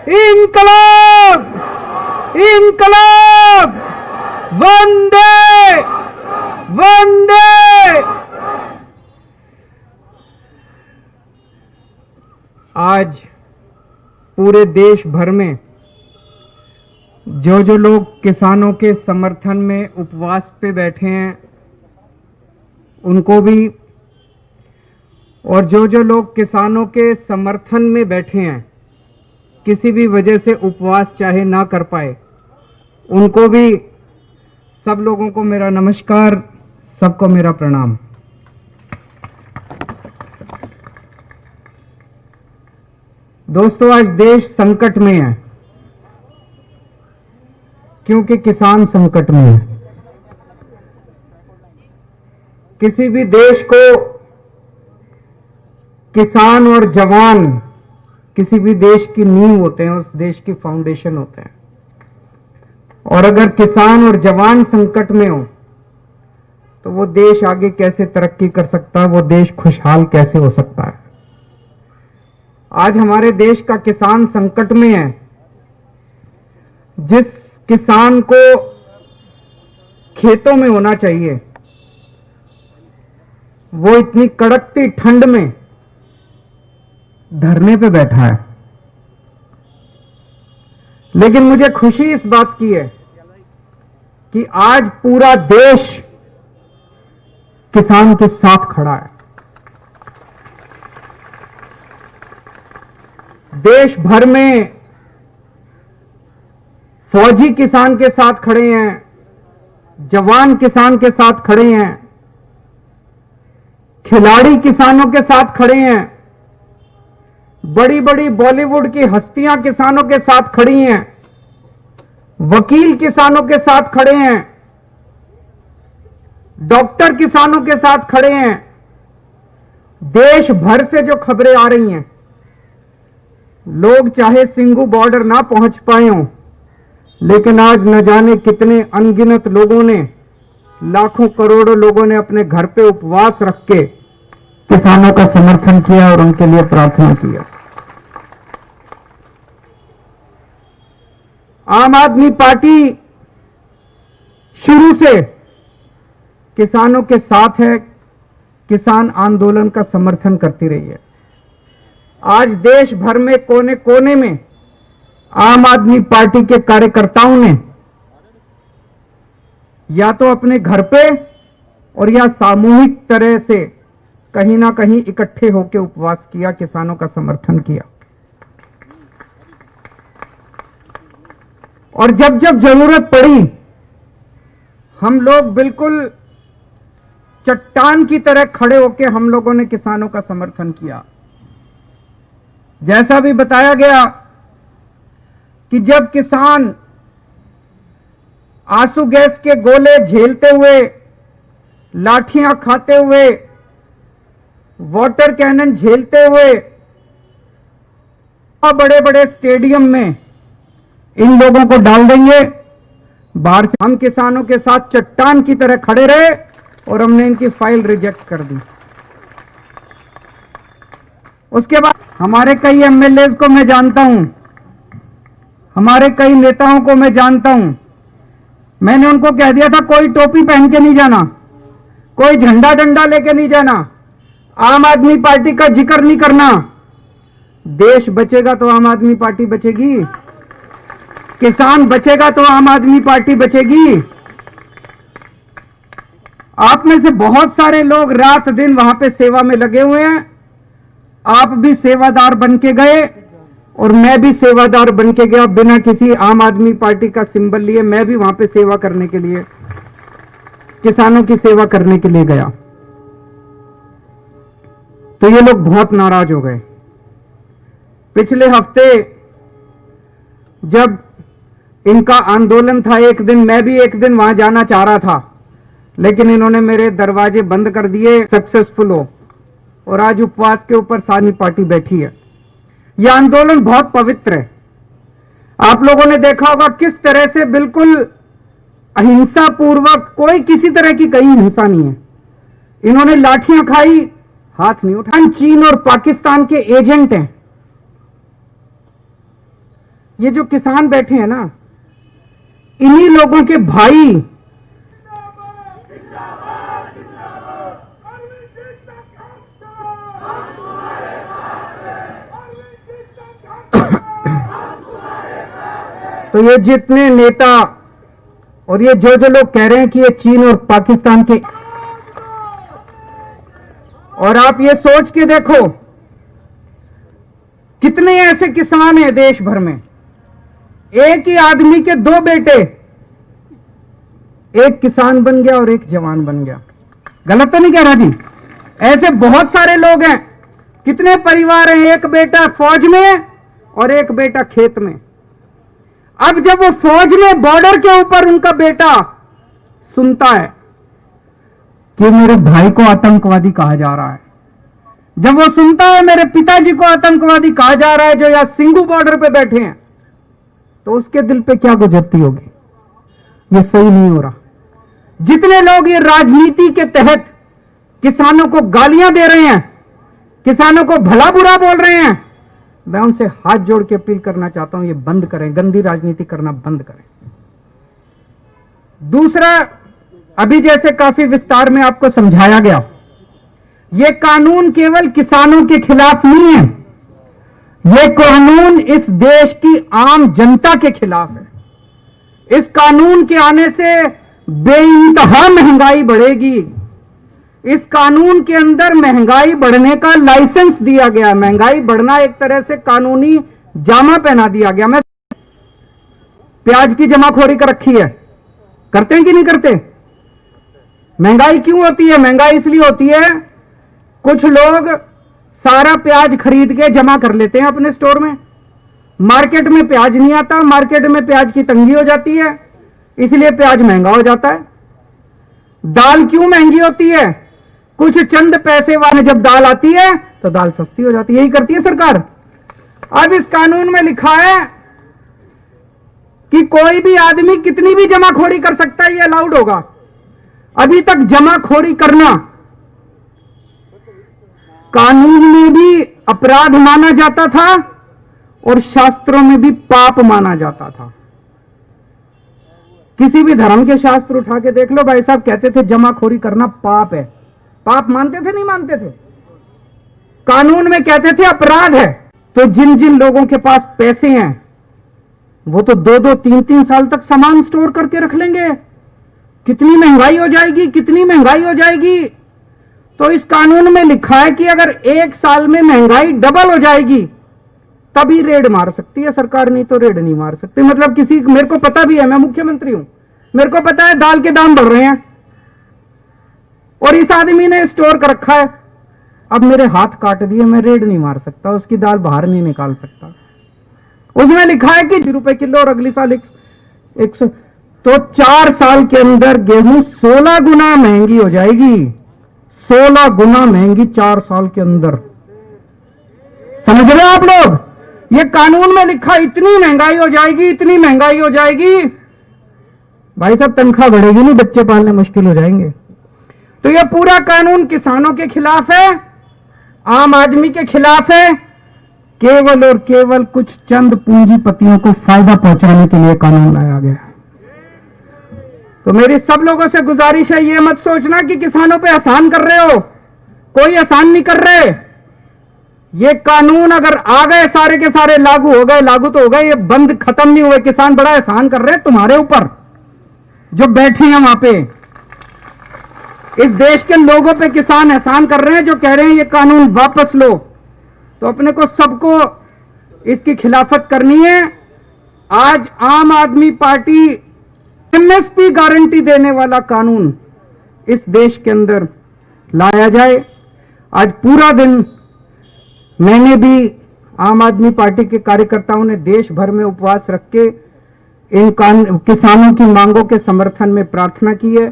इंकलाब इंकलाब, वंदे वंदे। आज पूरे देश भर में जो लोग किसानों के समर्थन में उपवास पे बैठे हैं उनको भी, और जो लोग किसानों के समर्थन में बैठे हैं किसी भी वजह से उपवास चाहे ना कर पाए उनको भी, सब लोगों को मेरा नमस्कार, सबको मेरा प्रणाम। दोस्तों, आज देश संकट में है क्योंकि किसान संकट में है। किसी भी देश को किसान और जवान किसी भी देश की नींव होते हैं, उस देश की फाउंडेशन होते हैं। और अगर किसान और जवान संकट में हो तो वो देश आगे कैसे तरक्की कर सकता है, वो देश खुशहाल कैसे हो सकता है। आज हमारे देश का किसान संकट में है। जिस किसान को खेतों में होना चाहिए वो इतनी कड़कती ठंड में धरने पे बैठा है। लेकिन मुझे खुशी इस बात की है कि आज पूरा देश किसान के साथ खड़ा है। देश भर में फौजी किसान के साथ खड़े हैं, जवान किसान के साथ खड़े हैं, खिलाड़ी किसानों के साथ खड़े हैं, बड़ी बड़ी बॉलीवुड की हस्तियां किसानों के साथ खड़ी हैं, वकील किसानों के साथ खड़े हैं, डॉक्टर किसानों के साथ खड़े हैं। देश भर से जो खबरें आ रही हैं, लोग चाहे सिंगू बॉर्डर ना पहुंच पाए हों, लेकिन आज न जाने कितने अनगिनत लोगों ने, लाखों करोड़ों लोगों ने अपने घर पे उपवास रख के किसानों का समर्थन किया और उनके लिए प्रार्थना किया। आम आदमी पार्टी शुरू से किसानों के साथ है, किसान आंदोलन का समर्थन करती रही है। आज देश भर में कोने कोने में आम आदमी पार्टी के कार्यकर्ताओं ने या तो अपने घर पे और या सामूहिक तरह से कहीं ना कहीं इकट्ठे होकर उपवास किया, किसानों का समर्थन किया। और जब जब जरूरत पड़ी हम लोग बिल्कुल चट्टान की तरह खड़े होकर हम लोगों ने किसानों का समर्थन किया। जैसा भी बताया गया कि जब किसान आंसू गैस के गोले झेलते हुए, लाठियां खाते हुए, वाटर कैनन झेलते हुए बड़े बड़े स्टेडियम में इन लोगों को डाल देंगे बाहर से, हम किसानों के साथ चट्टान की तरह खड़े रहे और हमने इनकी फाइल रिजेक्ट कर दी। उसके बाद हमारे कई एमएलए को मैं जानता हूं, हमारे कई नेताओं को मैं जानता हूं, मैंने उनको कह दिया था कोई टोपी पहन के नहीं जाना, कोई झंडा डंडा लेके नहीं जाना, आम आदमी पार्टी का जिक्र नहीं करना। देश बचेगा तो आम आदमी पार्टी बचेगी, किसान बचेगा तो आम आदमी पार्टी बचेगी। आप में से बहुत सारे लोग रात दिन वहां पे सेवा में लगे हुए हैं। आप भी सेवादार बन के गए और मैं भी सेवादार बन के गया, बिना किसी आम आदमी पार्टी का सिंबल लिए मैं भी वहां पे सेवा करने के लिए, किसानों की सेवा करने के लिए गया। तो ये लोग बहुत नाराज हो गए। पिछले हफ्ते जब इनका आंदोलन था, एक दिन मैं भी एक दिन वहां जाना चाह रहा था, लेकिन इन्होंने मेरे दरवाजे बंद कर दिए सक्सेसफुल हो, और आज उपवास के ऊपर सारी पार्टी बैठी है। यह आंदोलन बहुत पवित्र है। आप लोगों ने देखा होगा किस तरह से बिल्कुल अहिंसा पूर्वक, कोई किसी तरह की कहीं हिंसा नहीं है। इन्होंने लाठियां खाई, हाथ नहीं उठाए। चीन और पाकिस्तान के एजेंट हैं। ये जो किसान बैठे हैं ना, इन्हीं लोगों के भाई तो ये जितने नेता और ये जो लोग कह रहे हैं कि ये चीन और पाकिस्तान के, और आप ये सोच के देखो कितने ऐसे किसान हैं देश भर में, एक ही आदमी के दो बेटे, एक किसान बन गया और एक जवान बन गया। गलत तो नहीं कह रहा जी? ऐसे बहुत सारे लोग हैं। कितने परिवार हैं, एक बेटा फौज में है और एक बेटा खेत में। अब जब वो फौज में बॉर्डर के ऊपर उनका बेटा सुनता है कि मेरे भाई को आतंकवादी कहा जा रहा है, जब वो सुनता है मेरे पिताजी को आतंकवादी कहा जा रहा है जो यहां सिंघू बॉर्डर पे बैठे हैं, तो उसके दिल पे क्या गुजरती होगी? ये सही नहीं हो रहा। जितने लोग ये राजनीति के तहत किसानों को गालियां दे रहे हैं, किसानों को भला बुरा बोल रहे हैं, मैं उनसे हाथ जोड़ के अपील करना चाहता हूं, ये बंद करें, गंदी राजनीति करना बंद करें। दूसरा, अभी जैसे काफी विस्तार में आपको समझाया गया, ये कानून केवल किसानों के खिलाफ नहीं है, ये कानून इस देश की आम जनता के खिलाफ है। इस कानून के आने से बेइंतहा महंगाई बढ़ेगी। इस कानून के अंदर महंगाई बढ़ने का लाइसेंस दिया गया। महंगाई बढ़ना एक तरह से कानूनी जामा पहना दिया गया। मैं प्याज की जमाखोरी कर रखी है, करते हैं कि नहीं करते? महंगाई क्यों होती है? महंगाई इसलिए होती है, कुछ लोग सारा प्याज खरीद के जमा कर लेते हैं अपने स्टोर में, मार्केट में प्याज नहीं आता, मार्केट में प्याज की तंगी हो जाती है, इसलिए प्याज महंगा हो जाता है। दाल क्यों महंगी होती है? कुछ चंद पैसे वाले जब दाल आती है तो दाल सस्ती हो जाती है। यही करती है सरकार। अब इस कानून में लिखा है कि कोई भी आदमी कितनी भी जमाखोरी कर सकता है, ये अलाउड होगा। अभी तक जमाखोरी करना कानून में भी अपराध माना जाता था और शास्त्रों में भी पाप माना जाता था। किसी भी धर्म के शास्त्र उठा के देख लो, भाई साहब कहते थे जमाखोरी करना पाप है। पाप मानते थे, नहीं मानते थे? कानून में कहते थे अपराध है। तो जिन जिन लोगों के पास पैसे हैं वो तो 2-2, 3-3 साल तक सामान स्टोर करके रख लेंगे। कितनी महंगाई हो जाएगी, कितनी महंगाई हो जाएगी। तो इस कानून में लिखा है कि अगर एक साल में महंगाई डबल हो जाएगी तभी रेड मार सकती है सरकार, नहीं तो रेड नहीं मार सकती। मतलब किसी, मेरे को पता भी है, मैं मुख्यमंत्री हूं, मेरे को पता है दाल के दाम बढ़ रहे हैं और इस आदमी ने स्टोर कर रखा है, अब मेरे हाथ काट दिए, मैं रेड नहीं मार सकता, उसकी दाल बाहर नहीं निकाल सकता। उसमें लिखा है कि ₹1 किलो और अगली साल 100, तो 4 साल के अंदर गेहूं 16 गुना महंगी हो जाएगी। 16 गुना महंगी 4 साल के अंदर। समझ रहे हो आप लोग? ये कानून में लिखा, इतनी महंगाई हो जाएगी, इतनी महंगाई हो जाएगी। भाई साहब तनख्वाह बढ़ेगी नहीं, बच्चे पालने मुश्किल हो जाएंगे। तो ये पूरा कानून किसानों के खिलाफ है, आम आदमी के खिलाफ है। केवल और केवल कुछ चंद पूंजीपतियों को फायदा पहुंचाने के लिए कानून लाया गया। तो मेरी सब लोगों से गुजारिश है, ये मत सोचना कि किसानों पे एहसान कर रहे हो। कोई एहसान नहीं कर रहे। ये कानून अगर आ गए सारे के सारे लागू हो गए, लागू तो हो गए, ये बंद खत्म नहीं हुए। किसान बड़ा एहसान कर रहे हैं तुम्हारे ऊपर, जो बैठे हैं वहां पे। इस देश के लोगों पे किसान एहसान कर रहे हैं, जो कह रहे हैं ये कानून वापस लो। तो अपने को सबको इसकी खिलाफत करनी है। आज आम आदमी पार्टी एमएसपी गारंटी देने वाला कानून इस देश के अंदर लाया जाए। आज पूरा दिन मैंने भी, आम आदमी पार्टी के कार्यकर्ताओं ने देश भर में उपवास रख के इन किसानों की मांगों के समर्थन में प्रार्थना की है।